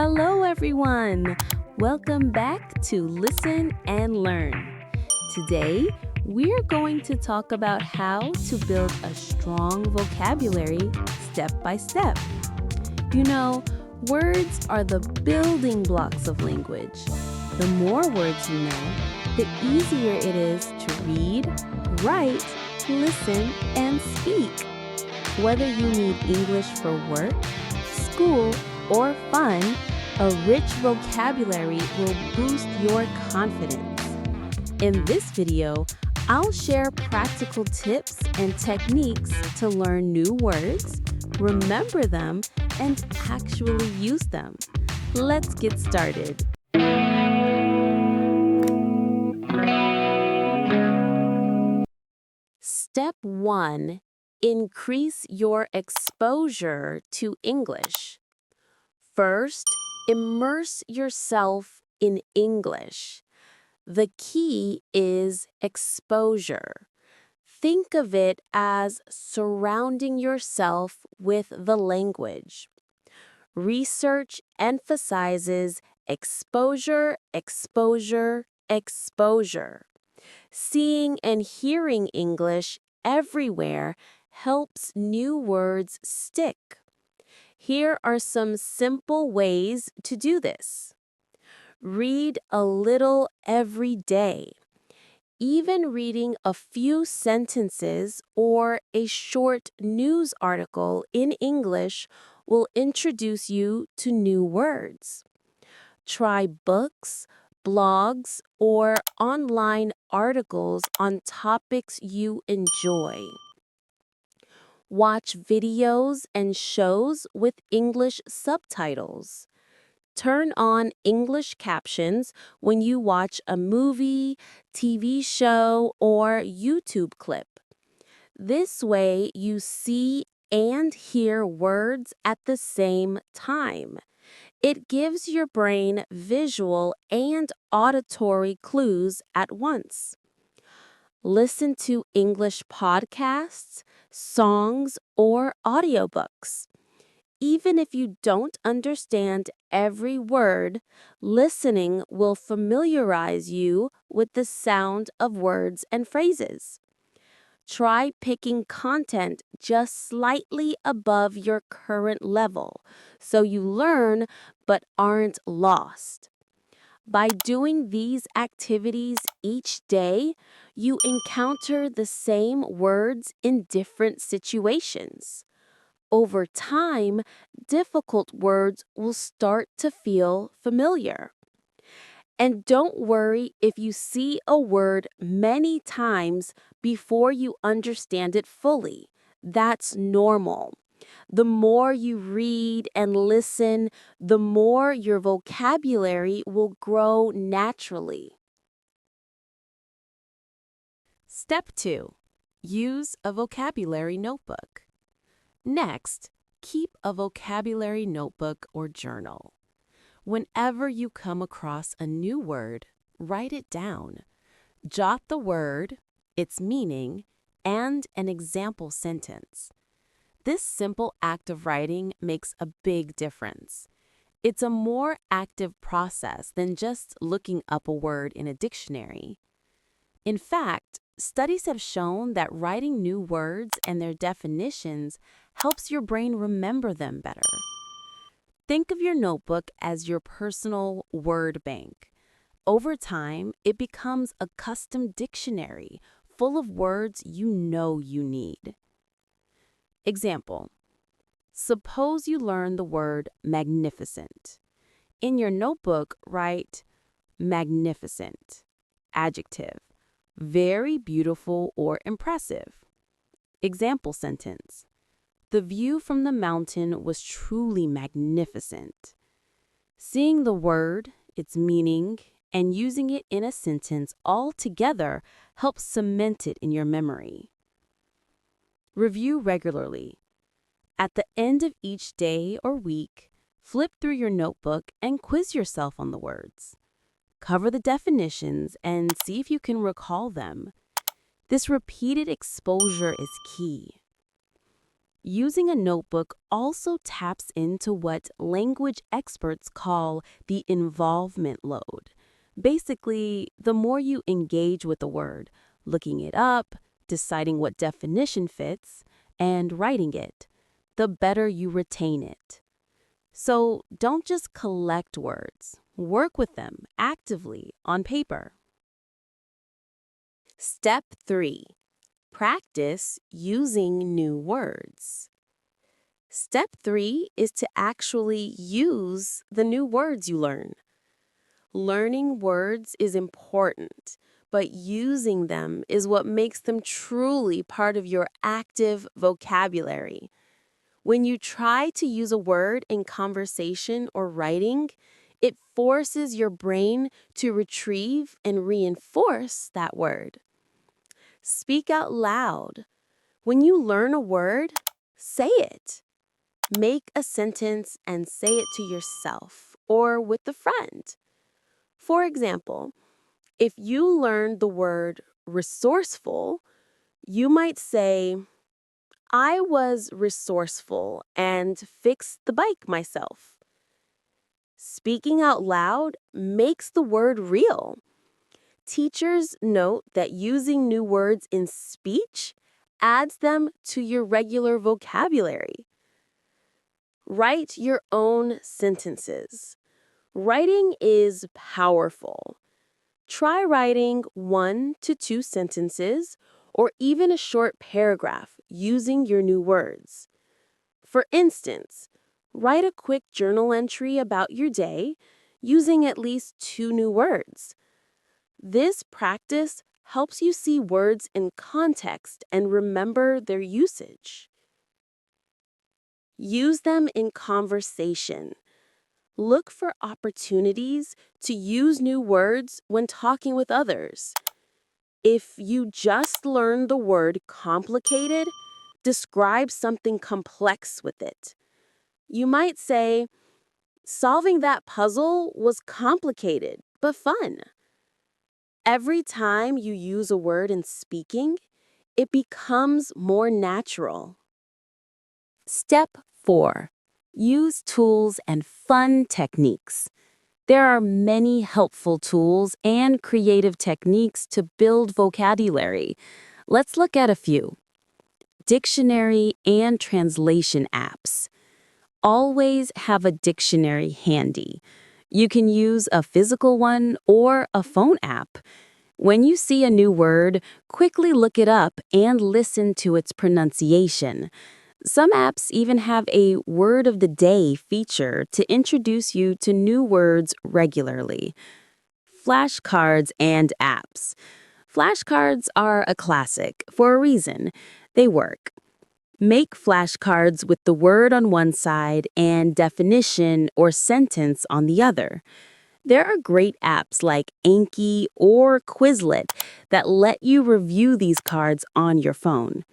Hello, everyone. Welcome back to Listen and Learn. Today, we're going to talk about how to build a strong vocabulary step by step. You know, words are the building blocks of language. The more words you know, the easier it is to read, write, listen, and speak. Whether you need English for work, school, or fun, a rich vocabulary will boost your confidence. In this video, I'll share practical tips and techniques to learn new words, remember them, and actually use them. Let's get started. Step 1. Increase your exposure to English. First, immerse yourself in English. The key is exposure. Think of it as surrounding yourself with the language. Research emphasizes exposure, exposure, exposure. Seeing and hearing English everywhere helps new words stick. Here are some simple ways to do this. Read a little every day. Even reading a few sentences or a short news article in English will introduce you to new words. Try books, blogs, or online articles on topics you enjoy. Watch videos and shows with English subtitles. Turn on English captions when you watch a movie, TV show, or YouTube clip. This way, you see and hear words at the same time. It gives your brain visual and auditory clues at once. Listen to English podcasts, songs, or audiobooks. Even if you don't understand every word, listening will familiarize you with the sound of words and phrases. Try picking content just slightly above your current level so you learn but aren't lost. By doing these activities each day, you encounter the same words in different situations. Over time, difficult words will start to feel familiar. And don't worry if you see a word many times before you understand it fully. That's normal. The more you read and listen, the more your vocabulary will grow naturally. Step 2. Use a vocabulary notebook. Next, keep a vocabulary notebook or journal. Whenever you come across a new word, write it down. Jot the word, its meaning, and an example sentence. This simple act of writing makes a big difference. It's a more active process than just looking up a word in a dictionary. In fact, studies have shown that writing new words and their definitions helps your brain remember them better. Think of your notebook as your personal word bank. Over time, it becomes a custom dictionary full of words you know you need. Example: suppose you learn the word magnificent. In your notebook, write magnificent, adjective, very beautiful or impressive. Example sentence: the view from the mountain was truly magnificent. Seeing the word, its meaning, and using it in a sentence all together helps cement it in your memory. Review regularly. At the end of each day or week, flip through your notebook and quiz yourself on the words. Cover the definitions and see if you can recall them. This repeated exposure is key. Using a notebook also taps into what language experts call the involvement load. Basically, the more you engage with a word, looking it up, deciding what definition fits, and writing it, the better you retain it. So don't just collect words, work with them actively on paper. Step 3. Practice using new words. Step 3 is to actually use the new words you learn. Learning words is important, but using them is what makes them truly part of your active vocabulary. When you try to use a word in conversation or writing, it forces your brain to retrieve and reinforce that word. Speak out loud. When you learn a word, say it. Make a sentence and say it to yourself or with a friend. For example, if you learned the word resourceful, you might say, I was resourceful and fixed the bike myself. Speaking out loud makes the word real. Teachers note that using new words in speech adds them to your regular vocabulary. Write your own sentences. Writing is powerful. Try writing 1 to 2 sentences or even a short paragraph using your new words. For instance, write a quick journal entry about your day using at least 2 new words. This practice helps you see words in context and remember their usage. Use them in conversation. Look for opportunities to use new words when talking with others. If you just learned the word complicated, describe something complex with it. You might say, solving that puzzle was complicated, but fun. Every time you use a word in speaking, it becomes more natural. Step 4. Use tools and fun techniques. There are many helpful tools and creative techniques to build vocabulary. Let's look at a few. Dictionary and translation apps. Always have a dictionary handy. You can use a physical one or a phone app. When you see a new word, quickly look it up and listen to its pronunciation. Some apps even have a word of the day feature to introduce you to new words regularly. Flashcards and apps. Flashcards are a classic for a reason. They work. Make flashcards with the word on one side and definition or sentence on the other. There are great apps like Anki or Quizlet that let you review these cards on your phone.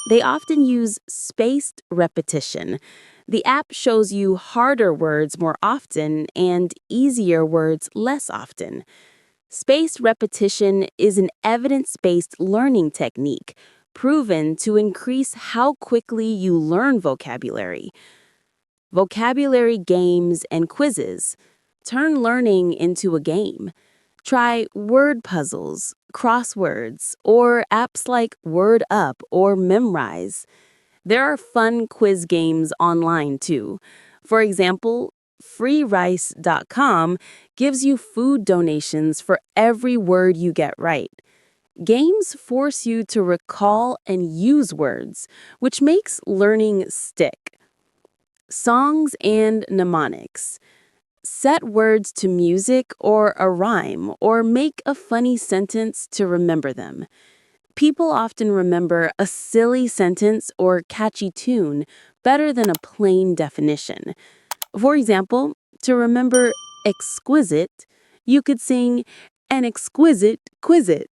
They often use spaced repetition. The app shows you harder words more often and easier words less often. Spaced repetition is an evidence-based learning technique proven to increase how quickly you learn vocabulary. Vocabulary games and quizzes. Turn learning into a game. Try word puzzles, crosswords, or apps like Word Up or Memrise. There are fun quiz games online too. For example, freerice.com gives you food donations for every word you get right. Games force you to recall and use words, which makes learning stick. Songs and mnemonics. Set words to music or a rhyme, or make a funny sentence to remember them. People often remember a silly sentence or catchy tune better than a plain definition. For example, to remember exquisite, you could sing an exquisite quizit.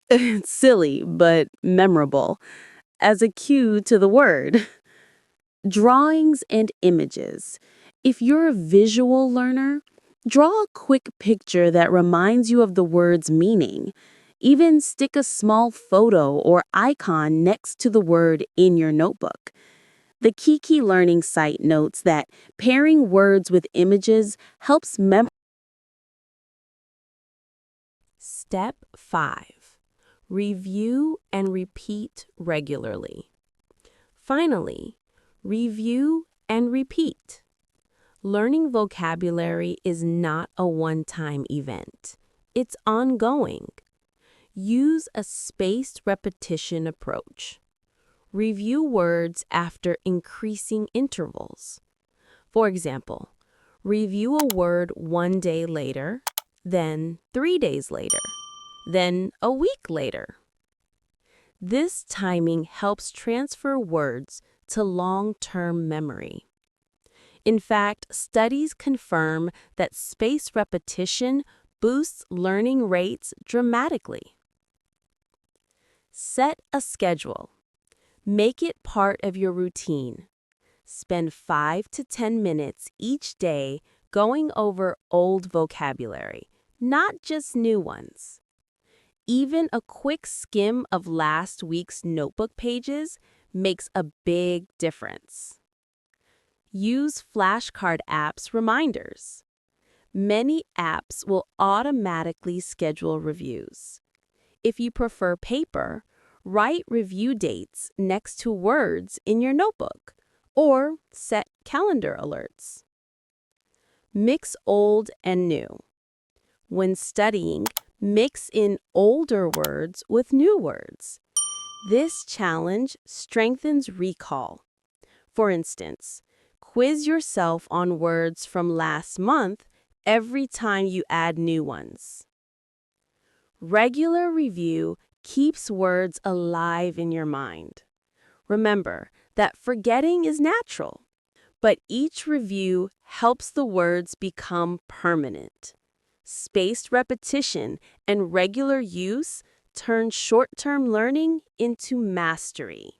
It's silly, but memorable, as a cue to the word. Drawings and images. If you're a visual learner, draw a quick picture that reminds you of the word's meaning. Even stick a small photo or icon next to the word in your notebook. The Kiki Learning site notes that pairing words with images helps memorize. Step 5. Review and repeat regularly. Finally, review and repeat. Learning vocabulary is not a one-time event. It's ongoing. Use a spaced repetition approach. Review words after increasing intervals. For example, review a word 1 day later, then 3 days later, then a week later. This timing helps transfer words to long-term memory. In fact, studies confirm that spaced repetition boosts learning rates dramatically. Set a schedule. Make it part of your routine. Spend 5 to 10 minutes each day going over old vocabulary, not just new ones. Even a quick skim of last week's notebook pages makes a big difference. Use flashcard apps reminders. Many apps will automatically schedule reviews. If you prefer paper, write review dates next to words in your notebook, or set calendar alerts. Mix old and new. When studying, mix in older words with new words. This challenge strengthens recall. For instance, quiz yourself on words from last month every time you add new ones. Regular review keeps words alive in your mind. Remember that forgetting is natural, but each review helps the words become permanent. Spaced repetition and regular use turn short-term learning into mastery.